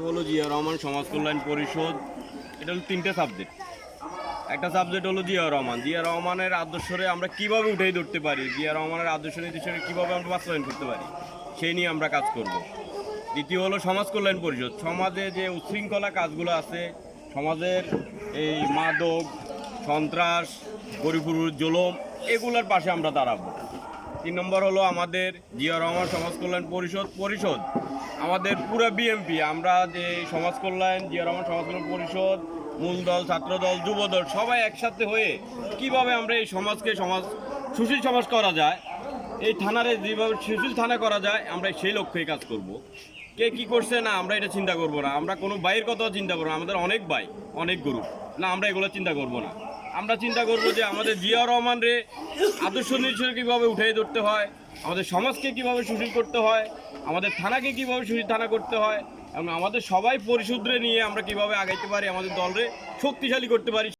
হলো জিয়া রহমান সমাজ কল্যাণ পরিষদ। এটা হলো তিনটে সাবজেক্ট। একটা সাবজেক্ট হলো জিয়া রহমান। জিয়া রহমানের আদর্শরে আমরা কিভাবে উঠেই ধরতে পারি, জিয়া রহমানের আদর্শ নীতিশরে কীভাবে আমরা বাস্তবায়ন করতে পারি, সেই নিয়ে আমরা কাজ করব। দ্বিতীয় হলো সমাজ কল্যাণ পরিষদ। সমাজে যে উচ্ছৃঙ্খলা কাজগুলো আছে, সমাজের এই মাদক, সন্ত্রাস, গরিপুরুষ জুলুম, এগুলোর পাশে আমরা দাঁড়াবো। 3 নম্বর হলো আমাদের জিয়া রহমান সমাজ কল্যাণ পরিষদ আমাদের পুরো বিএমপি, আমরা যে সমাজ কল্যাণ জিয়া রহমান সমাজ কল্যাণ পরিষদ, মূল দল, ছাত্রদল, যুবদল সবাই একসাথে হয়ে কিভাবে আমরা এই সমাজকে সুশীল সমাজ করা যায়, এই থানারে যেভাবে সুশীল থানা করা যায়, আমরা সেই লক্ষ্যেই কাজ করব। কে কি করছে না আমরা এটা চিন্তা করব না, আমরা কোনো ভাইয়ের কথাও চিন্তা করবো না। আমাদের অনেক ভাই, অনেক গ্রুপ, না আমরা এগুলো চিন্তা করব না। আমরা চিন্তা করব যে আমাদের জিয়া রহমান রে আদর্শ নীতি কীভাবে উঠিয়ে ধরতে হয়, আমাদের সমাজকে কীভাবে সুশীল করতে হয়, আমাদের থানাকে কীভাবে সুশীল থানা করতে হয়, এবং আমাদের সবাই পরিশুদ্ধরে নিয়ে আমরা কীভাবে আগাইতে পারি, আমাদের দলরে শক্তিশালী করতে পারি।